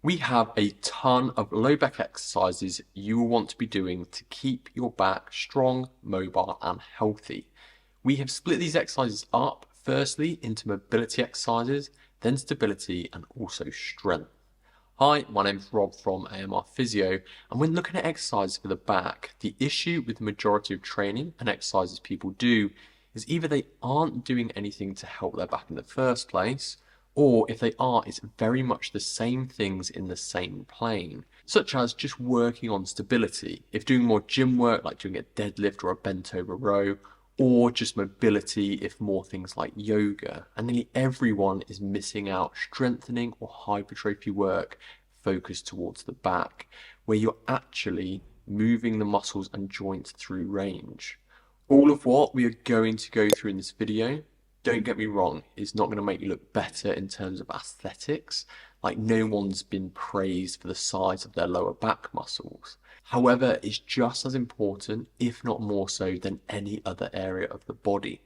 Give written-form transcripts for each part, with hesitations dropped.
We have a ton of low back exercises you will want to be doing to keep your back strong, mobile, and healthy. We have split these exercises up, firstly into mobility exercises, then stability, and also strength. Hi, my name's Rob from AMR Physio, and when looking at exercises for the back, the issue with the majority of training and exercises people do is either they aren't doing anything to help their back in the first place, or if they are, it's very much the same things in the same plane, such as just working on stability. If doing more gym work, like doing a deadlift or a bent over row, or just mobility, if more things like yoga. And nearly everyone is missing out strengthening or hypertrophy work focused towards the back, where you're actually moving the muscles and joints through range. All of what we are going to go through in this video, don't get me wrong, it's not going to make you look better in terms of aesthetics. Like, no one's been praised for the size of their lower back muscles. However, it's just as important, if not more so, than any other area of the body.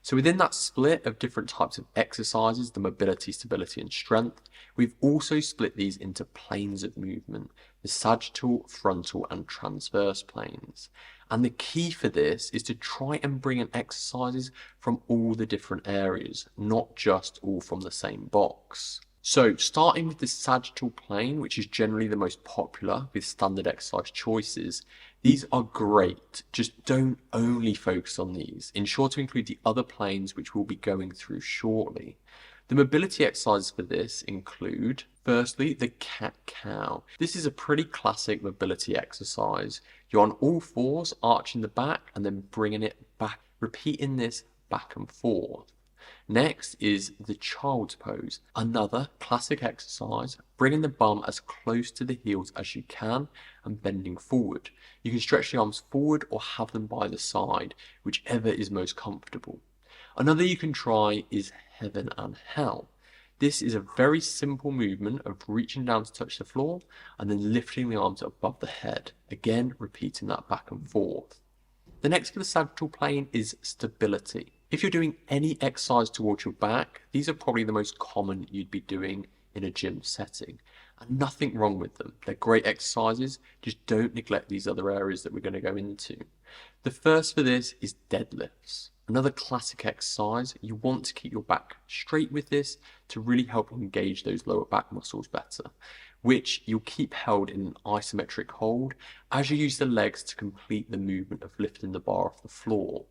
So within that split of different types of exercises, the mobility, stability, and strength, we've also split these into planes of movement, the sagittal, frontal, and transverse planes. And the key for this is to try and bring in exercises from all the different areas, not just all from the same box. So starting with the sagittal plane, which is generally the most popular with standard exercise choices, these are great. Just don't only focus on these. Ensure to include the other planes, which we'll be going through shortly. The mobility exercises for this include, firstly, the cat-cow. This is a pretty classic mobility exercise. You're on all fours, arching the back, and then bringing it back, repeating this back and forth. Next is the child's pose, another classic exercise, bringing the bum as close to the heels as you can and bending forward. You can stretch the arms forward or have them by the side, whichever is most comfortable. Another you can try is heaven and hell. This is a very simple movement of reaching down to touch the floor and then lifting the arms above the head, again repeating that back and forth. The next for the sagittal plane is stability. If you're doing any exercise towards your back, these are probably the most common you'd be doing in a gym setting. And nothing wrong with them. They're great exercises, just don't neglect these other areas that we're going to go into. The first for this is deadlifts. Another classic exercise. You want to keep your back straight with this to really help engage those lower back muscles better, which you'll keep held in an isometric hold as you use the legs to complete the movement of lifting the bar off the floor.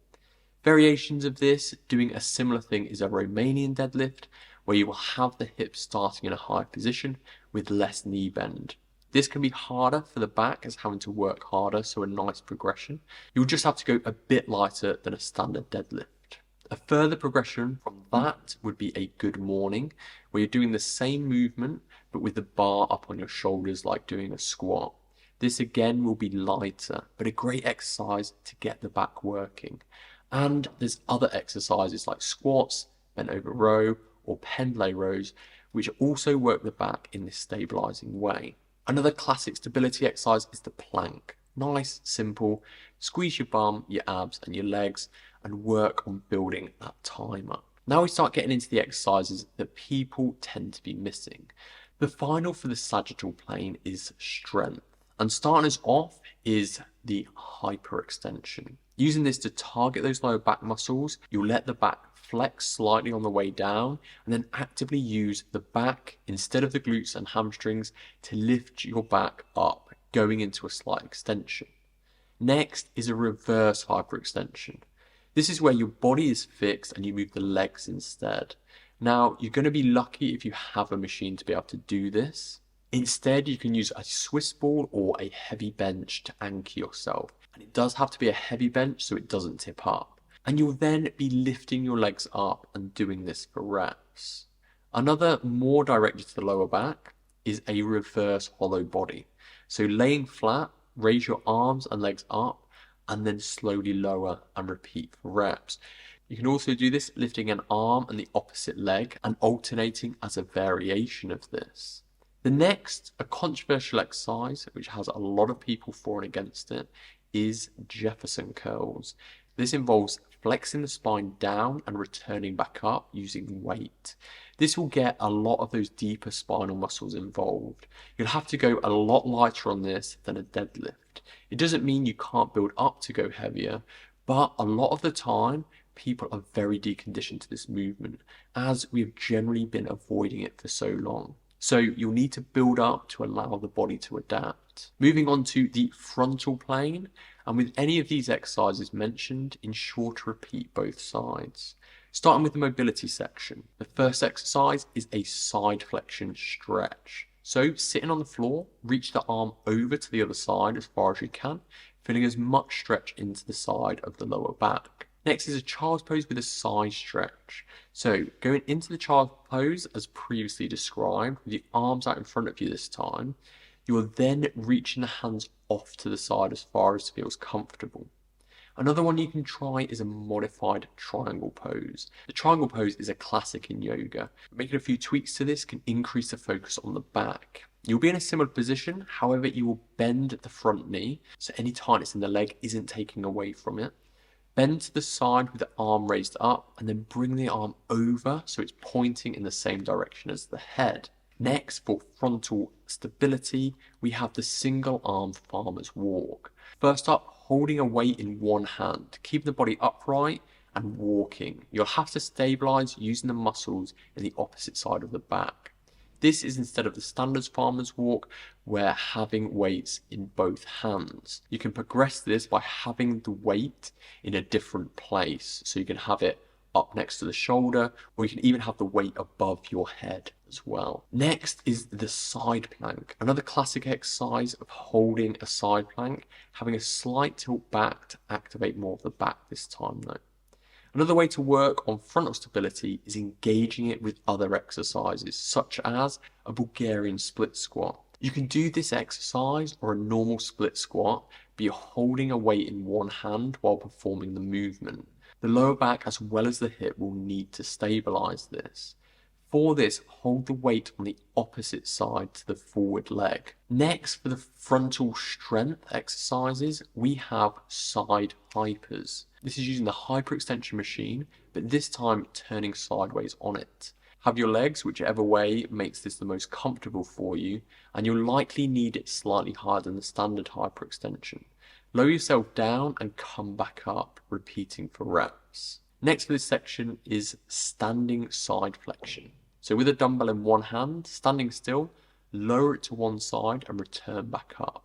Variations of this, doing a similar thing, is a Romanian deadlift, where you will have the hips starting in a higher position with less knee bend. This can be harder for the back as having to work harder, so a nice progression. You'll just have to go a bit lighter than a standard deadlift. A further progression from that would be a good morning, where you're doing the same movement, but with the bar up on your shoulders like doing a squat. This again will be lighter, but a great exercise to get the back working. And there's other exercises like squats, bent over row, or pendlay rows, which also work the back in this stabilizing way. Another classic stability exercise is the plank. Nice, simple, squeeze your bum, your abs, and your legs, and work on building that time up. Now we start getting into the exercises that people tend to be missing. The final for the sagittal plane is strength. And starting us off is the hyperextension. Using this to target those lower back muscles, you'll let the back flex slightly on the way down and then actively use the back instead of the glutes and hamstrings to lift your back up, going into a slight extension. Next is a reverse hyperextension. This is where your body is fixed and you move the legs instead. Now, you're going to be lucky if you have a machine to be able to do this. Instead, you can use a Swiss ball or a heavy bench to anchor yourself. And it does have to be a heavy bench so it doesn't tip up. And you'll then be lifting your legs up and doing this for reps. Another more directed to the lower back is a reverse hollow body. So laying flat, raise your arms and legs up and then slowly lower and repeat for reps. You can also do this lifting an arm and the opposite leg and alternating as a variation of this. The next, a controversial exercise, which has a lot of people for and against it, is Jefferson curls. This involves flexing the spine down and returning back up using weight. This will get a lot of those deeper spinal muscles involved. You'll have to go a lot lighter on this than a deadlift. It doesn't mean you can't build up to go heavier, but a lot of the time, people are very deconditioned to this movement, as we've generally been avoiding it for so long. So you'll need to build up to allow the body to adapt. Moving on to the frontal plane, and with any of these exercises mentioned, ensure to repeat both sides. Starting with the mobility section, the first exercise is a side flexion stretch. So sitting on the floor, reach the arm over to the other side as far as you can, feeling as much stretch into the side of the lower back. Next is a child's pose with a side stretch. So going into the child's pose as previously described, with the arms out in front of you this time, you are then reaching the hands off to the side as far as feels comfortable. Another one you can try is a modified triangle pose. The triangle pose is a classic in yoga. Making a few tweaks to this can increase the focus on the back. You'll be in a similar position, however you will bend the front knee, so any tightness in the leg isn't taking away from it. Bend to the side with the arm raised up and then bring the arm over so it's pointing in the same direction as the head. Next, for frontal stability, we have the single arm farmer's walk. First up, holding a weight in one hand, keeping the body upright and walking. You'll have to stabilize using the muscles in the opposite side of the back. This is instead of the standard farmer's walk, where having weights in both hands. You can progress this by having the weight in a different place. So you can have it up next to the shoulder, or you can even have the weight above your head as well. Next is the side plank. Another classic exercise of holding a side plank, having a slight tilt back to activate more of the back this time though. Another way to work on frontal stability is engaging it with other exercises, such as a Bulgarian split squat. You can do this exercise or a normal split squat, but you're holding a weight in one hand while performing the movement. The lower back as well as the hip will need to stabilize this. For this, hold the weight on the opposite side to the forward leg. Next, for the frontal strength exercises, we have side hypers. This is using the hyperextension machine, but this time turning sideways on it. Have your legs whichever way makes this the most comfortable for you, and you'll likely need it slightly higher than the standard hyperextension. Lower yourself down and come back up, repeating for reps. Next for this section is standing side flexion. So with a dumbbell in one hand, standing still, lower it to one side and return back up.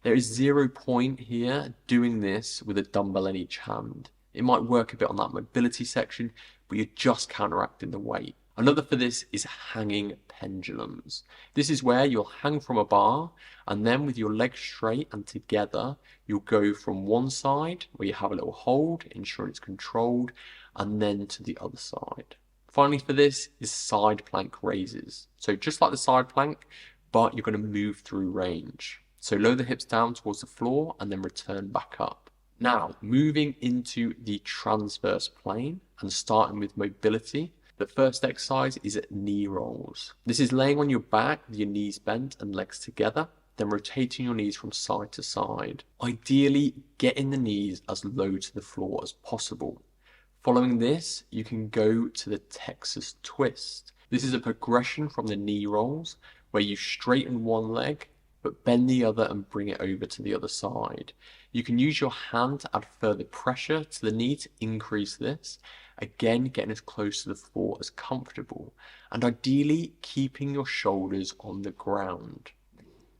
There is 0 point here doing this with a dumbbell in each hand. It might work a bit on that mobility section, but you're just counteracting the weight. Another for this is hanging pendulums. This is where you'll hang from a bar, and then with your legs straight and together, you'll go from one side where you have a little hold, ensure it's controlled, and then to the other side. Finally for this is side plank raises. So just like the side plank, but you're going to move through range. So lower the hips down towards the floor and then return back up. Now, moving into the transverse plane and starting with mobility, the first exercise is knee rolls. This is laying on your back with your knees bent and legs together, then rotating your knees from side to side. Ideally, getting the knees as low to the floor as possible. Following this, you can go to the Texas twist. This is a progression from the knee rolls where you straighten one leg, but bend the other and bring it over to the other side. You can use your hand to add further pressure to the knee to increase this, again getting as close to the floor as comfortable, and ideally keeping your shoulders on the ground.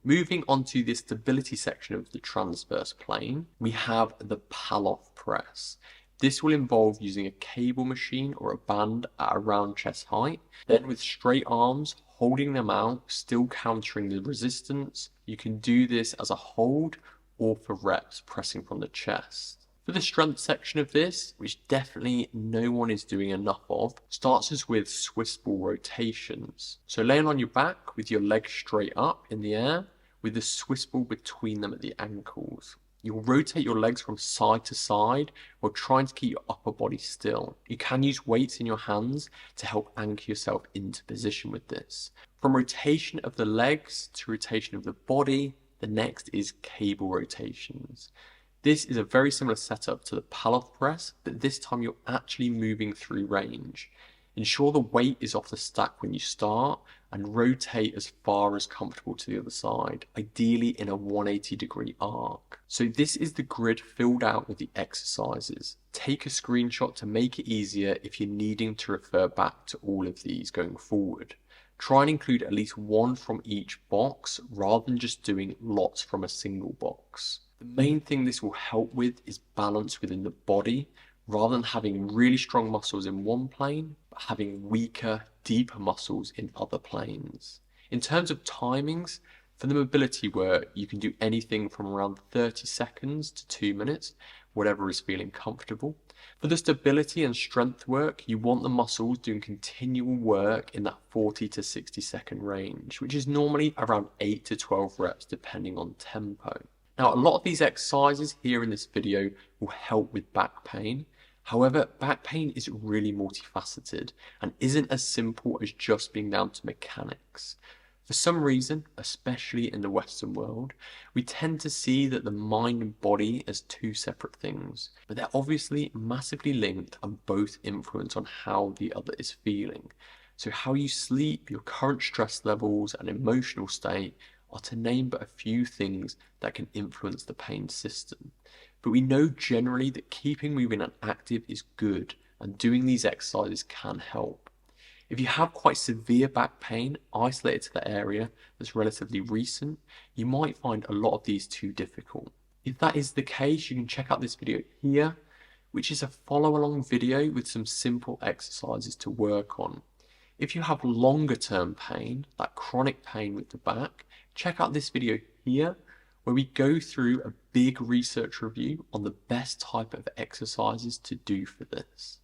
Moving on to the stability section of the transverse plane, we have the Palloff press. This will involve using a cable machine or a band at around chest height, then with straight arms, holding them out, still countering the resistance. You can do this as a hold or for reps, pressing from the chest. For the strength section of this, which definitely no one is doing enough of, starts us with Swiss ball rotations. So laying on your back with your legs straight up in the air, with the Swiss ball between them at the ankles. You'll rotate your legs from side to side while trying to keep your upper body still. You can use weights in your hands to help anchor yourself into position with this. From rotation of the legs to rotation of the body, the next is cable rotations. This is a very similar setup to the Pallof press, but this time you're actually moving through range. Ensure the weight is off the stack when you start and rotate as far as comfortable to the other side, ideally in a 180-degree arc. So this is the grid filled out with the exercises. Take a screenshot to make it easier if you're needing to refer back to all of these going forward. Try and include at least one from each box rather than just doing lots from a single box. The main thing this will help with is balance within the body, rather than having really strong muscles in one plane, but having weaker, deeper muscles in other planes. In terms of timings, for the mobility work, you can do anything from around 30 seconds to 2 minutes, whatever is feeling comfortable. For the stability and strength work, you want the muscles doing continual work in that 40 to 60 second range, which is normally around 8 to 12 reps depending on tempo. Now, a lot of these exercises here in this video will help with back pain. However, back pain is really multifaceted and isn't as simple as just being down to mechanics. For some reason, especially in the Western world, we tend to see that the mind and body as two separate things, but they're obviously massively linked and both influence on how the other is feeling. So how you sleep, your current stress levels and emotional state are to name but a few things that can influence the pain system. But we know generally that keeping moving and active is good, and doing these exercises can help. If you have quite severe back pain isolated to the area that's relatively recent, you might find a lot of these too difficult. If that is the case, you can check out this video here, which is a follow-along video with some simple exercises to work on. If you have longer term pain, that chronic pain with the back, check out this video here, where we go through a big research review on the best type of exercises to do for this.